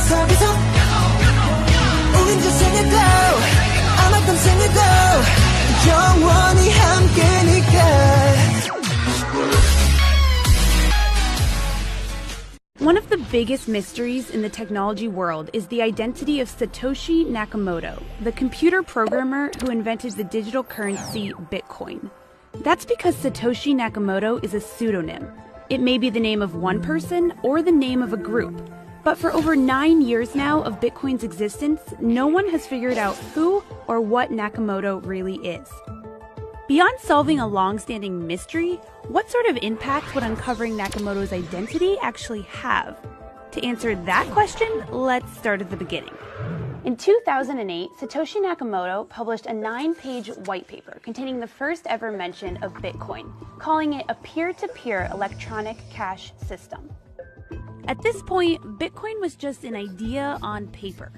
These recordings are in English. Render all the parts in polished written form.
계속 우린 저승이고 아마도 생이고 영원히 함께니까. One of the biggest mysteries in the technology world is the identity of Satoshi Nakamoto, the computer programmer who invented the digital currency Bitcoin. That's because Satoshi Nakamoto is a pseudonym. It may be the name of one person or the name of a group. But for over 9 years now of Bitcoin's existence, no one has figured out who or what Nakamoto really is. Beyond solving a long-standing mystery, what sort of impact would uncovering Nakamoto's identity actually have? To answer that question, let's start at the beginning. In 2008, Satoshi Nakamoto published a 9-page white paper containing the first ever mention of Bitcoin, calling it a peer-to-peer electronic cash system. At this point, Bitcoin was just an idea on paper.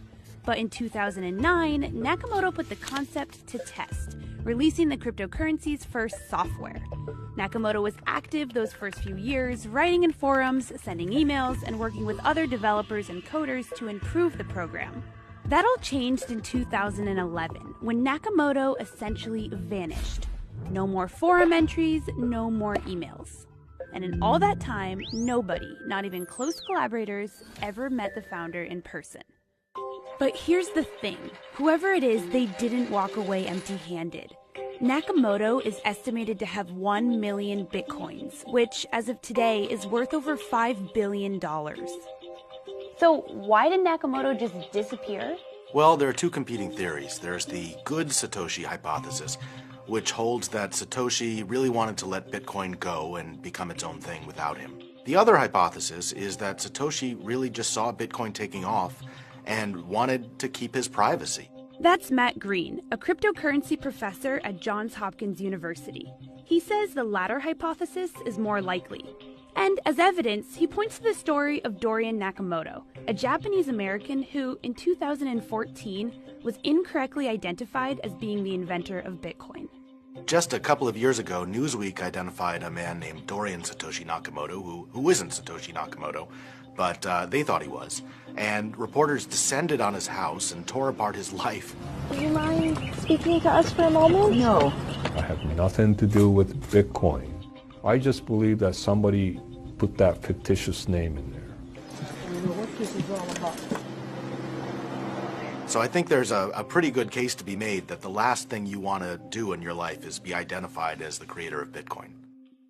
But in 2009, Nakamoto put the concept to test, releasing the cryptocurrency's first software. Nakamoto was active those first few years, writing in forums, sending emails, and working with other developers and coders to improve the program. That all changed in 2011, when Nakamoto essentially vanished. No more forum entries, no more emails. And in all that time, nobody, not even close collaborators, ever met the founder in person. But here's the thing, whoever it is, they didn't walk away empty-handed. Nakamoto is estimated to have 1 million bitcoins, which, as of today, is worth over $5 billion. So why did Nakamoto just disappear? Well, there are two competing theories. There's the good Satoshi hypothesis, which holds that Satoshi really wanted to let Bitcoin go and become its own thing without him. The other hypothesis is that Satoshi really just saw Bitcoin taking off and wanted to keep his privacy. That's Matt Green, a cryptocurrency professor at Johns Hopkins University. He says the latter hypothesis is more likely. And as evidence, he points to the story of Dorian Nakamoto, a Japanese-American who, in 2014, was incorrectly identified as being the inventor of Bitcoin. Just a couple of years ago, Newsweek identified a man named Dorian Satoshi Nakamoto, who isn't Satoshi Nakamoto, but they thought he was. And reporters descended on his house and tore apart his life. Do you mind speaking to us for a moment? No. I have nothing to do with Bitcoin. I just believe that somebody put that fictitious name in there. I don't know what this is all about. So I think there's a pretty good case to be made that the last thing you want to do in your life is be identified as the creator of Bitcoin.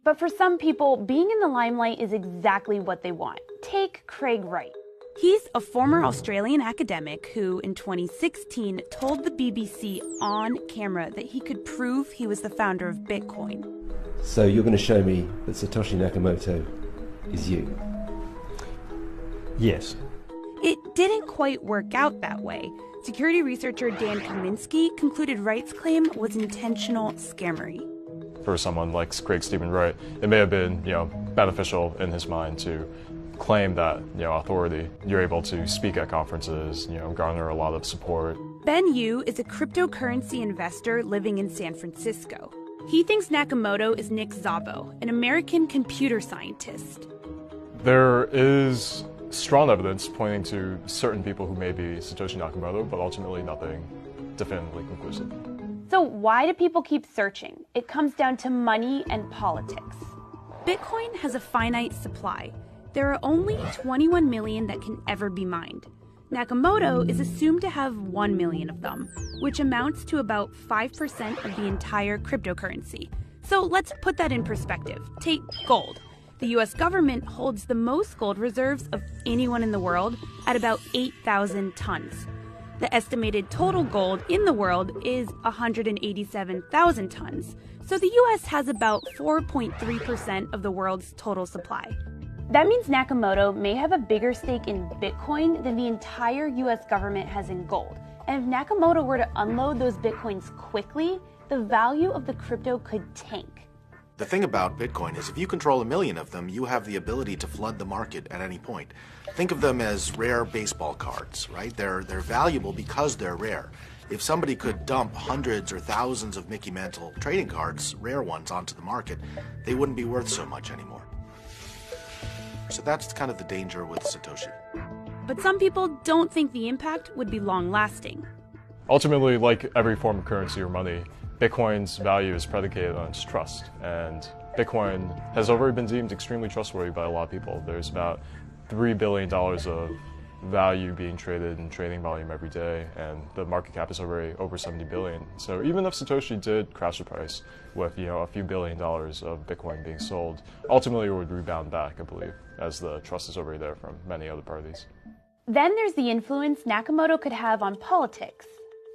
But for some people, being in the limelight is exactly what they want. Take Craig Wright. He's a former Australian academic who, in 2016, told the BBC on camera that he could prove he was the founder of Bitcoin. So you're going to show me that Satoshi Nakamoto is you? Yes. It didn't quite work out that way. Security researcher Dan Kaminsky concluded Wright's claim was intentional scammery. For someone like Craig Stephen Wright, it may have been, beneficial in his mind to claim that, authority. You're able to speak at conferences, garner a lot of support. Ben Yu is a cryptocurrency investor living in San Francisco. He thinks Nakamoto is Nick Szabo, an American computer scientist. There is strong evidence pointing to certain people who may be Satoshi Nakamoto, but ultimately nothing definitively conclusive. So why do people keep searching? It comes down to money and politics. Bitcoin has a finite supply. There are only 21 million that can ever be mined. Nakamoto is assumed to have 1 million of them, which amounts to about 5% of the entire cryptocurrency. So let's put that in perspective. Take gold. The US government holds the most gold reserves of anyone in the world at about 8,000 tons. The estimated total gold in the world is 187,000 tons. So the US has about 4.3% of the world's total supply. That means Nakamoto may have a bigger stake in Bitcoin than the entire US government has in gold. And if Nakamoto were to unload those Bitcoins quickly, the value of the crypto could tank. The thing about Bitcoin is if you control 1 million of them, you have the ability to flood the market at any point. Think of them as rare baseball cards, right? They're valuable because they're rare. If somebody could dump hundreds or thousands of Mickey Mantle trading cards, rare ones, onto the market, they wouldn't be worth so much anymore. So that's kind of the danger with Satoshi. but some people don't think the impact would be long-lasting. Ultimately, like every form of currency or money, Bitcoin's value is predicated on its trust, and Bitcoin has already been deemed extremely trustworthy by a lot of people. There's about $3 billion of value being traded in trading volume every day, and the market cap is already over 70 billion. So even if Satoshi did crash the price with a few $1 billion of Bitcoin being sold, ultimately it would rebound back, I believe, as the trust is already there from many other parties. Then there's the influence Nakamoto could have on politics.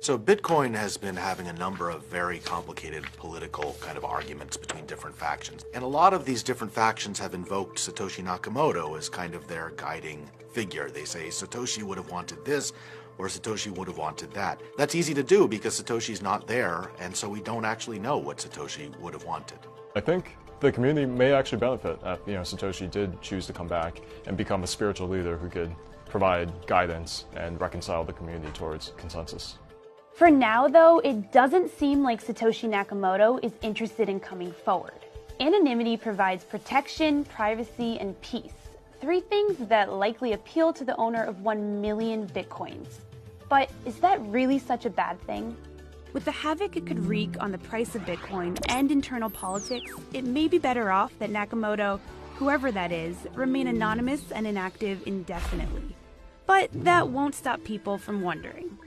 So Bitcoin has been having a number of very complicated political kind of arguments between different factions. And a lot of these different factions have invoked Satoshi Nakamoto as kind of their guiding figure. They say Satoshi would have wanted this, or Satoshi would have wanted that. That's easy to do because Satoshi's not there, and so we don't actually know what Satoshi would have wanted. I think the community may actually benefit if Satoshi did choose to come back and become a spiritual leader who could provide guidance and reconcile the community towards consensus. For now, though, it doesn't seem like Satoshi Nakamoto is interested in coming forward. Anonymity provides protection, privacy, and peace. 3 things that likely appeal to the owner of 1 million Bitcoins. But is that really such a bad thing? With the havoc it could wreak on the price of Bitcoin and internal politics, it may be better off that Nakamoto, whoever that is, remain anonymous and inactive indefinitely. But that won't stop people from wondering.